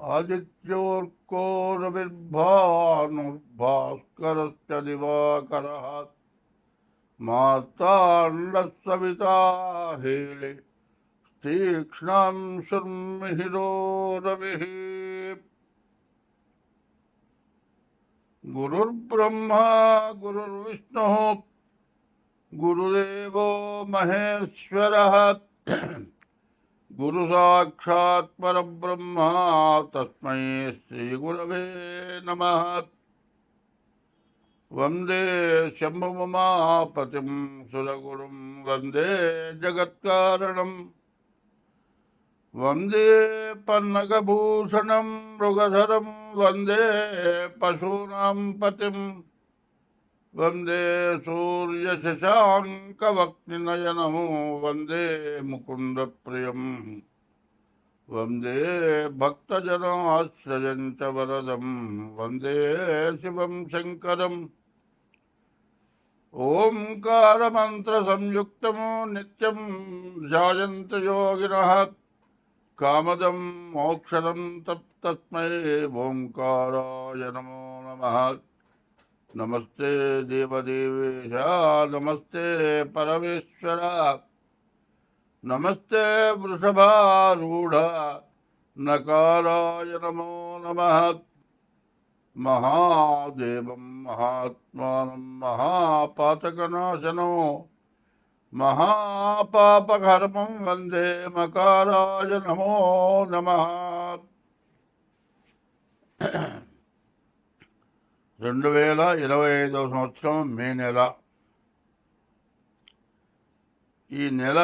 आदित्योऽर्को रविर्भानुर्भास्करश्च दिवाकरः मार्ताण्डः सविता हेले तीक्ष्णं शर्मिहिरो रविः। गुरुर्ब्रह्मा गुरुर्विष्णुः गुरुदेवो महेश्वरः गुरु साक्षात् परब्रह्म तस्मै श्रीगुरवे नमः। वंदे शम्भुमापतिं सुरगुरुं वंदे जगत्कारणं वंदे पन्नगभूषणं मृगधरं वंदे पशूनां पतिं वंदे सूर्यशशाङ्कवक्निनयनं वंदे मुकुन्दप्रियं वंदे भक्तजनाश्रयं च वरदं वंदे शिवं शङ्करम्। ओंकारमन्त्रसंयुक्तं नित्यं ध्यायन्तो योगिनः कामदं मोक्षदं तस्मै ओंकाराय नमो नमः। नमस्ते देवदेवेश नमस्ते परमेश्वर नमस्ते वृषभारूढ़ नकाराय नमो नमः। महादेवं महात्मानं महापातकनाशनो महापापकर्मं वंदे मकाराय नमो नमः। 2025 సంవత్సరం మే నెల. ఈ నెల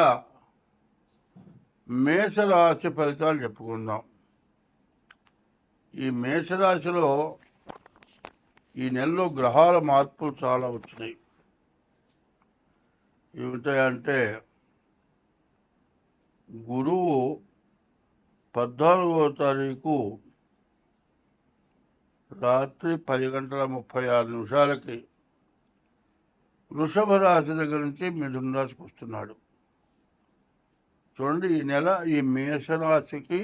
మేషరాశి ఫలితాలు చెప్పుకుందాం. ఈ మేషరాశిలో ఈ నెలలో గ్రహాల మార్పులు చాలా వచ్చినాయి. ఏమిటంటే గురువు 14వ తారీఖు రాత్రి 10:36 వృషభ రాశి దగ్గర నుంచి మిథున రాశికి వస్తున్నాడు. చూడండి, ఈ నెల ఈ మేషరాశికి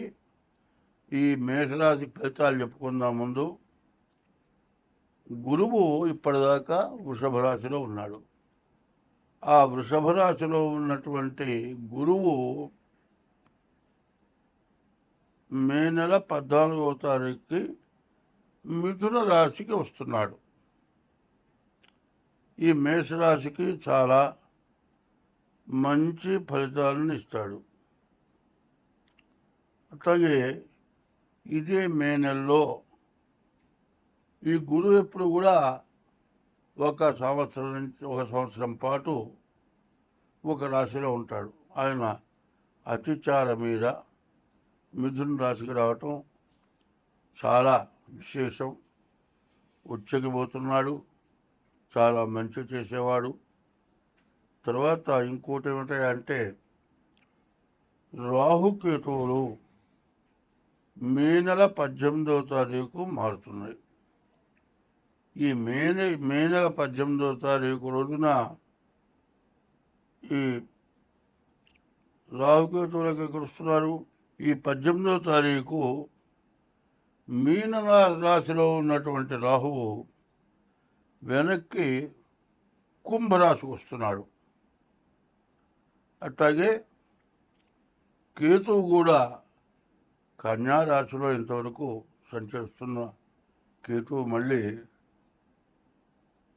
ఫలితాలు చెప్పుకుందాం. ముందు గురువు ఇప్పటిదాకా వృషభ రాశిలో ఉన్నాడు. ఆ వృషభ రాశిలో ఉన్నటువంటి గురువు మే నెల 14వ తారీఖుకి మిథున రాశికి వస్తున్నాడు. ఈ మేషరాశికి చాలా మంచి ఫలితాలను ఇస్తాడు. అట్లాగే ఇదే మే నెలలో ఈ గురువు ఎప్పుడు కూడా ఒక సంవత్సరం పాటు ఒక రాశిలో ఉంటాడు. ఆయన అతిచార మీద మిథున రాశికి రావటం చాలా విశేషం. ఉచ్చకిపోతున్నాడు, చాలా మంచి చేసేవాడు. తర్వాత ఇంకోటి ఏమిటంటే రాహుకేతువులు మే నెల 18వ తారీఖు మారుతున్నాయి. ఈ మే నెల 18వ తారీఖు రోజున ఈ రాహుకేతువులకు ఎక్కడుస్తున్నారు. ఈ 18వ తారీఖు మీన రాశిలో ఉన్నటువంటి రాహువు వెనక్కి కుంభరాశికి వస్తున్నాడు. అట్లాగే కేతువు కూడా కన్యా రాశిలో ఇంతవరకు సంచరిస్తున్న కేతువు మళ్ళీ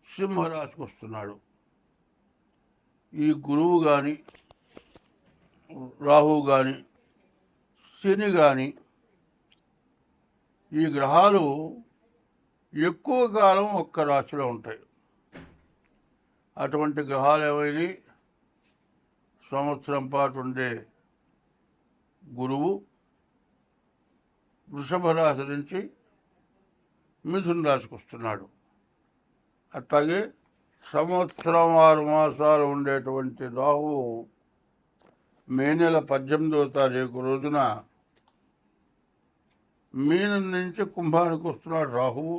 సింహరాశికి వస్తున్నాడు. ఈ గురువు కానీ రాహువు కానీ శని కానీ ఈ గ్రహాలు ఎక్కువ కాలం ఒక్క రాశిలో ఉంటాయి. అటువంటి గ్రహాలు ఏమైనా సంవత్సరం పాటు ఉండే గురువు వృషభ రాశి నుంచి మిథున రాశికి వస్తున్నాడు. అట్లాగే సంవత్సరం 6 మాసాలు ఉండేటువంటి రాహువు మే నెల 18వ తారీఖు రోజున మీనం నుంచి కుంభానికి వస్తున్నాడు రాహువు,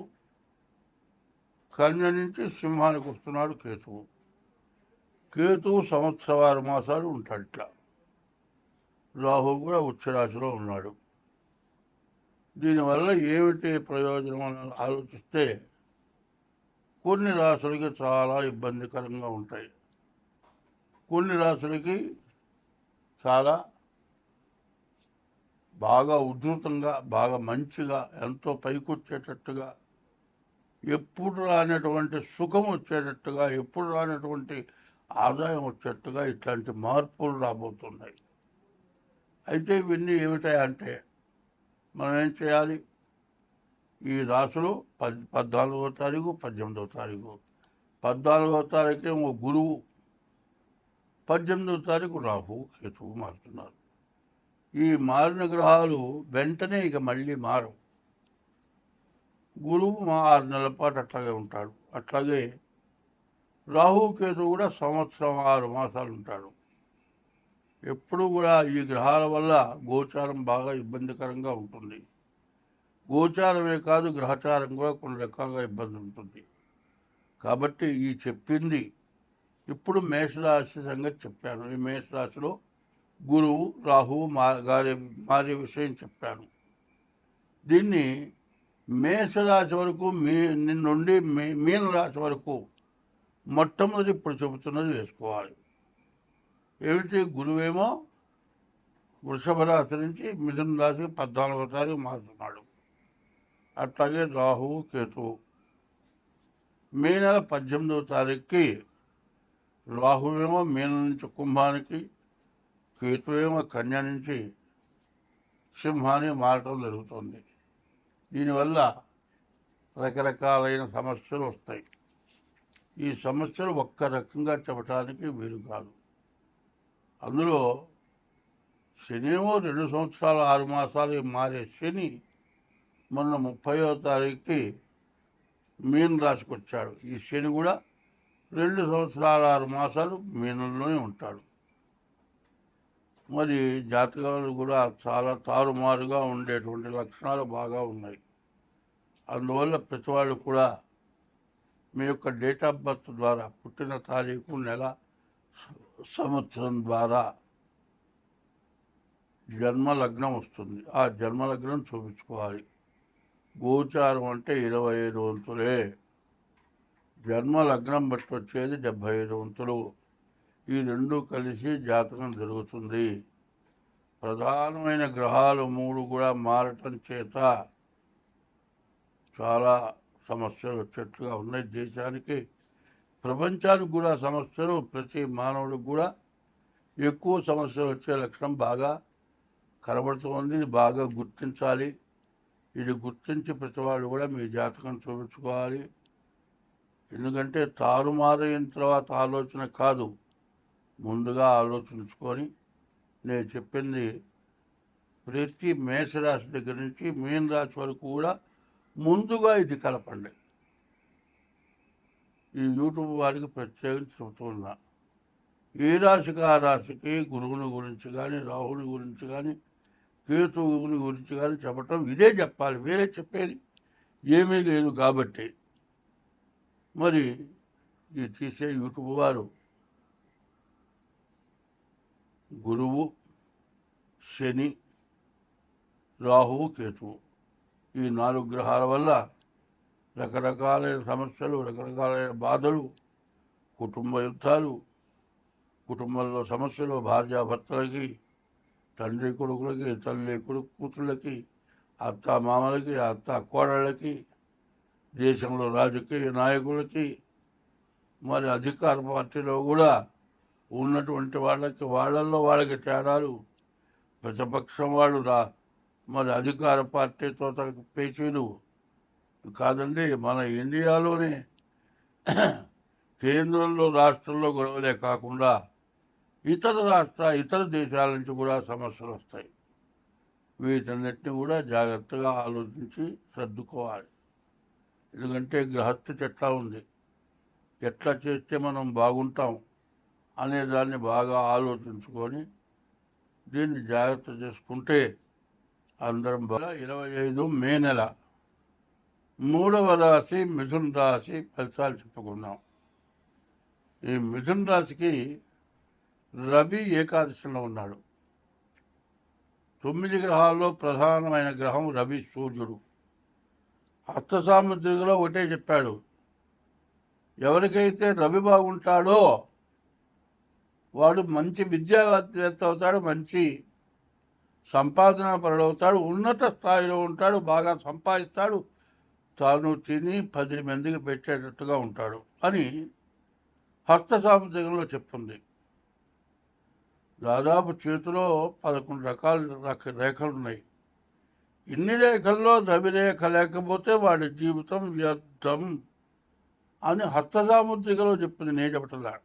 కన్య నుంచి సింహానికి వస్తున్నాడు కేతువు. కేతువు సంవత్సరం 6 మాసాలు ఉంటాడు. ఇట్లా రాహువు కూడా ఉచ్చరాశిలో ఉన్నాడు. దీనివల్ల ఏమిటి ప్రయోజనం అని ఆలోచిస్తే కొన్ని రాసులకి చాలా ఇబ్బందికరంగా ఉంటాయి, కొన్ని రాసులకి చాలా బాగా ఉధృతంగా, బాగా మంచిగా, ఎంతో పైకొచ్చేటట్టుగా, ఎప్పుడు రానటువంటి సుఖం వచ్చేటట్టుగా, ఎప్పుడు రానటువంటి ఆదాయం వచ్చేట్టుగా ఇట్లాంటి మార్పులు రాబోతున్నాయి. అయితే ఇవన్నీ ఏమిటాయంటే మనం ఏం చేయాలి? ఈ రాసులు 14వ తారీఖు, 18వ తారీఖు. 14వ తారీఖు గురువు, 18వ తారీఖు రాహు, కేతువు మారుతున్నారు. ఈ మారిన గ్రహాలు వెంటనే ఇక మళ్ళీ మారవు. గురువు 6 నెలల పాటు అట్లాగే ఉంటాడు. అట్లాగే రాహు, కేతువు కూడా సంవత్సరం 6 మాసాలు ఉంటాడు. ఎప్పుడు కూడా ఈ గ్రహాల వల్ల గోచారం బాగా ఇబ్బందికరంగా ఉంటుంది. గోచారమే కాదు, గ్రహచారం కూడా కొన్ని రకాలుగా ఇబ్బంది ఉంటుంది. కాబట్టి ఈ చెప్పింది ఇప్పుడు మేషరాశి సంగతి చెప్పాను. ఈ మేషరాశిలో గురువు, రాహువు మారే విషయం చెప్పాను. దీన్ని మేషరాశి వరకు నుండి మీనరాశి వరకు మొట్టమొదటి ఇప్పుడు చెబుతున్నది వేసుకోవాలి. ఏమిటి? గురువేమో వృషభ రాశి నుంచి మిథున రాశి 14వ తారీఖు మారుతున్నాడు. అట్లాగే రాహువు, కేతువు మే నెల 18వ తారీఖుకి రాహువేమో మీనం నుంచి కుంభానికి, కేతువేమో కన్య నుంచి సింహానికి మారటం జరుగుతుంది. దీనివల్ల రకరకాలైన సమస్యలు వస్తాయి. ఈ సమస్యలు ఒక్క రకంగా చెప్పడానికి వీలు కాదు. అందులో శనేమో 2 సంవత్సరాలు 6 మాసాలు మారే శని మొన్న 30వ తారీఖుకి మీన రాశికి వచ్చాడు. ఈ శని కూడా 2 సంవత్సరాలు 6 మాసాలు మీనంలోనే ఉంటాడు. మరి జాతకాలు కూడా చాలా తారుమారుగా ఉండేటువంటి లక్షణాలు బాగా ఉన్నాయి. అందువల్ల ప్రతి వాళ్ళు కూడా మీ యొక్క డేట్ ఆఫ్ బర్త్ ద్వారా, పుట్టిన తారీఖు, నెల, సంవత్సరం ద్వారా జన్మలగ్నం వస్తుంది. ఆ జన్మలగ్నం చూపించుకోవాలి. గోచారం అంటే 25 వంతులే. జన్మలగ్నం బట్టి వచ్చేది 75 వంతులు. ఈ రెండు కలిసి జాతకం జరుగుతుంది. ప్రధానమైన గ్రహాలు 3 కూడా మారటం చేత చాలా సమస్యలు వచ్చేట్టుగా ఉన్నాయి. దేశానికి, ప్రపంచానికి కూడా సమస్యలు, ప్రతి మానవుడికి కూడా ఎక్కువ సమస్యలు వచ్చే లక్షణం బాగా కనబడుతుంది. బాగా గుర్తించాలి. ఇది గుర్తించి ప్రతివాడు కూడా మీ జాతకం చూపించుకోవాలి. ఎందుకంటే తారుమారైన తర్వాత ఆలోచన కాదు, ముందుగా ఆలోచించుకొని నేను చెప్పింది ప్రతి మేషరాశి దగ్గర నుంచి మీన రాశి వరకు కూడా ముందుగా ఇది కలపండి. ఈ యూట్యూబ్ వారికి ప్రత్యేకించి చెబుతున్నా. ఏ రాశికి ఆ రాశికి గురువుని గురించి కానీ, రాహుని గురించి కానీ, కేతువుని గురించి కానీ చెప్పటం ఇదే చెప్పాలి, వేరే చెప్పేది ఏమీ లేదు. కాబట్టి మరి ఈ తీసే యూట్యూబ్ వారు గురువు, శని, రాహువు, కేతువు ఈ 4 గ్రహాల వల్ల రకరకాలైన సమస్యలు, రకరకాలైన బాధలు, కుటుంబ యుద్ధాలు, కుటుంబంలో సమస్యలు, భార్యాభర్తలకి, తండ్రి కొడుకులకి, తల్లి కొడుకు కూతుళ్ళకి, అత్త మామలకి, అత్త కోడళ్ళకి, దేశంలో రాజకీయ నాయకులకి, మరి అధికార పార్టీలో కూడా ఉన్నటువంటి వాళ్ళల్లో వాళ్ళకి తేడాలు, ప్రతిపక్షం వాళ్ళు మరి అధికార పార్టీతో పేచీలు కాదండి. మన ఇండియాలోనే కేంద్రంలో, రాష్ట్రంలో గొడవలే కాకుండా ఇతర దేశాల నుంచి కూడా సమస్యలు వస్తాయి. వీటన్నిటిని కూడా జాగ్రత్తగా ఆలోచించి సర్దుకోవాలి. ఎందుకంటే గ్రహస్థితి ఎట్లా ఉంది, ఎట్లా చేస్తే మనం బాగుంటాం అనేదాన్ని బాగా ఆలోచించుకొని దీన్ని జాగ్రత్త చేసుకుంటే అందరం బాగా. 25 మే నెల 3వ రాశి మిథున రాశి ఫలితాలు చెప్పుకున్నాం. ఈ మిథున రాశికి రవి ఏకాదశిలో ఉన్నాడు. 9 గ్రహాల్లో ప్రధానమైన గ్రహం రవి, సూర్యుడు. హస్త సాముద్రికలో ఒకటే చెప్పాడు, ఎవరికైతే రవి బాగుంటాడో వాడు మంచి విద్యావేత్త అవుతాడు, మంచి సంపాదన పరుడవుతాడు, ఉన్నత స్థాయిలో ఉంటాడు, బాగా సంపాదిస్తాడు, తాను తిని 10 మందికి పెట్టేటట్టుగా ఉంటాడు అని హస్త సాముద్రికంలో చెప్తుంది. దాదాపు చేతిలో 11 రకాల రేఖలు ఉన్నాయి. ఇన్ని రేఖల్లో రవి రేఖ లేకపోతే వాడి జీవితం వ్యర్థం అని హస్త సాముద్రికలో చెప్పింది, నేను చెప్పటంలా.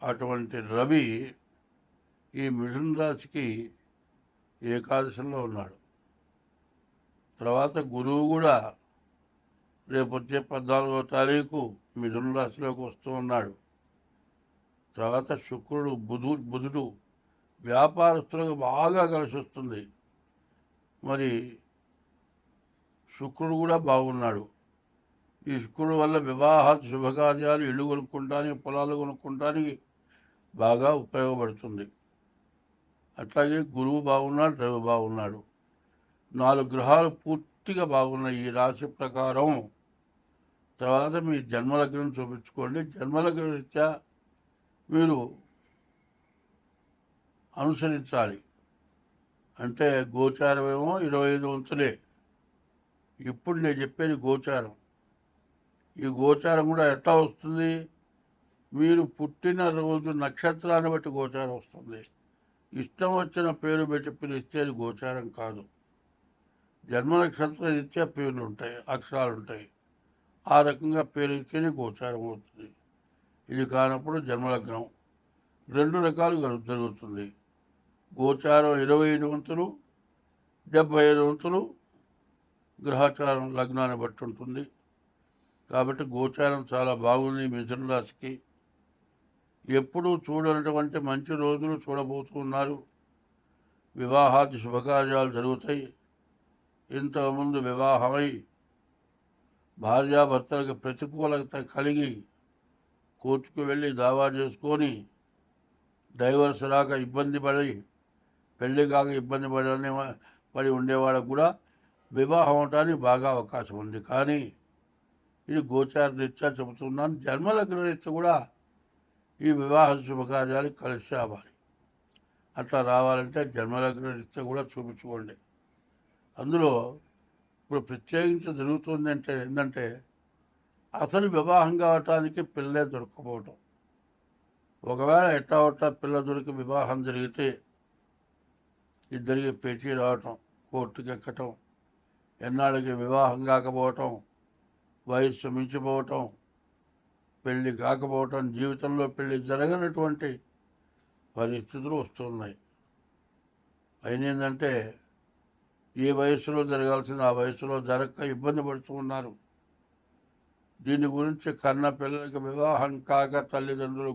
అటువంటి రవి ఈ మిథున రాశికి ఏకాదశంలో ఉన్నాడు. తర్వాత గురువు కూడా రేపు వచ్చే 14వ తారీఖు మిథున రాశిలోకి వస్తూ ఉన్నాడు. తర్వాత శుక్రుడు, బుధుడు వ్యాపారస్తులకు బాగా కలిసి వస్తుంది. మరి శుక్రుడు కూడా బాగున్నాడు. ఈ శుక్రుడు వల్ల వివాహాలు, శుభకార్యాలు, ఇల్లు కొనుక్కోవడానికి, పొలాలు కొనుక్కోవడానికి బాగా ఉపయోగపడుతుంది. అట్లాగే గురువు బాగున్నాడు, రవి బాగున్నాడు. 4 గ్రహాలు పూర్తిగా బాగున్నాయి ఈ రాశి ప్రకారం. తర్వాత మీ జన్మలగ్నం చూపించుకోండి. జన్మలగ్న రీత్యా మీరు అనుసరించాలి. అంటే గోచారం ఏమో 25 వంతులే. ఇప్పుడు నేను చెప్పేది గోచారం. ఈ గోచారం కూడా ఎట్లా వస్తుంది? మీరు పుట్టిన రోజు నక్షత్రాన్ని బట్టి గోచారం వస్తుంది. ఇష్టం వచ్చిన పేరు పెట్టి పిలిస్తే అది గోచారం కాదు. జన్మ నక్షత్ర రీత్యా పేర్లు ఉంటాయి, అక్షరాలు ఉంటాయి. ఆ రకంగా పేరు ఇస్తేనే గోచారం అవుతుంది. ఇది కానప్పుడు జన్మలగ్నం 2 రకాలు జరుగుతుంది. గోచారం 25 వంతులు, 75 వంతులు గ్రహచారం లగ్నాన్ని బట్టి ఉంటుంది. కాబట్టి గోచారం చాలా బాగుంది మిథున రాశికి. ఎప్పుడూ చూడనటువంటి మంచి రోజులు చూడబోతున్నారు. వివాహాది శుభకార్యాలు జరుగుతాయి. ఇంతకుముందు వివాహమై భార్యాభర్తలకు ప్రతికూలత కలిగి కోర్టుకు వెళ్ళి దావా చేసుకొని డైవర్స్ రాక ఇబ్బంది పడి, పెళ్లి కాక ఇబ్బంది పడి ఉండేవాళ్ళకు కూడా వివాహం అవటానికి బాగా అవకాశం ఉంది. కానీ ఇది గోచార రీత్యా చెబుతున్నాను. జన్మలగ్న రీత్యా కూడా ఈ వివాహ శుభకార్యాలు కలిసి రావాలి. అట్లా రావాలంటే జన్మలగ్న రీత్యా కూడా చూపించుకోండి. అందులో ఇప్పుడు ప్రత్యేకించి జరుగుతుంది అంటే ఏంటంటే, అసలు వివాహం కావటానికి పిల్లలే దొరకపోవటం. ఒకవేళ ఎట్టా పిల్ల దొరికి వివాహం జరిగితే ఇద్దరికి పేచీ రావటం, కోర్టుకి ఎక్కటం, ఎన్నాళ్ళకి వివాహం కాకపోవటం, వయస్సు మించిపోవటం, పెళ్ళి కాకపోవటం, జీవితంలో పెళ్ళి జరగనటువంటి పరిస్థితులు వస్తున్నాయి. అయినేందంటే ఏ వయసులో జరగాల్సింది ఆ వయసులో జరగక ఇబ్బంది పడుతూ ఉన్నారు. దీని గురించి కన్న పిల్లలకి వివాహం కాక తల్లిదండ్రులు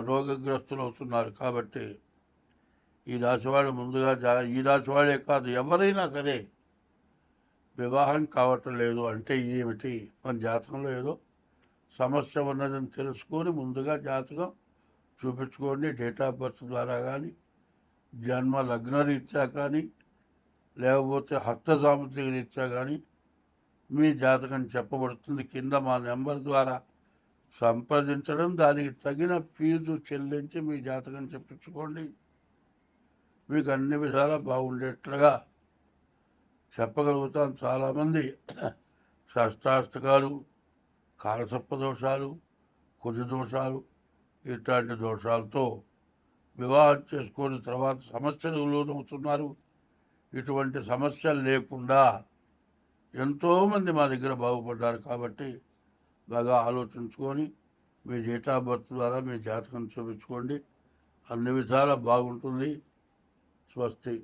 రోగగ్రస్తులు అవుతున్నారు. కాబట్టి ఈ రాశివాడు ముందుగా ఈ రాశివాడే కాదు, ఎవరైనా సరే వివాహం కావటం లేదు అంటే ఏమిటి? మన జాతకంలో ఏదో సమస్య ఉన్నదని తెలుసుకొని ముందుగా జాతకం చూపించుకోండి. డేట్ ఆఫ్ బర్త్ ద్వారా కానీ, జన్మ లగ్న రీత్యా కానీ, లేకపోతే హస్త సాముద్రిక రీత్యా కానీ మీ జాతకం చెప్పబడుతుంది. కింద మా నెంబర్ ద్వారా సంప్రదించడం, దానికి తగిన ఫీజు చెల్లించి మీ జాతకం చెప్పించుకోండి. మీకు అన్ని విధాలా బాగుండేట్లుగా చెప్పగలుగుతాం. చాలామంది షష్టాష్టకాలు, కాలసర్ప దోషాలు, కుజ దోషాలు, ఇట్లాంటి దోషాలతో వివాహం చేసుకొని తర్వాత సమస్యలు లోనవుతున్నారు. ఇటువంటి సమస్యలు లేకుండా ఎంతోమంది మా దగ్గర బాగుపడ్డారు. కాబట్టి బాగా ఆలోచించుకొని మీ డేట్ ఆఫ్ బర్త్ ద్వారా మీ జాతకం చూపించుకోండి. అన్ని విధాలా బాగుంటుంది. స్వస్తి.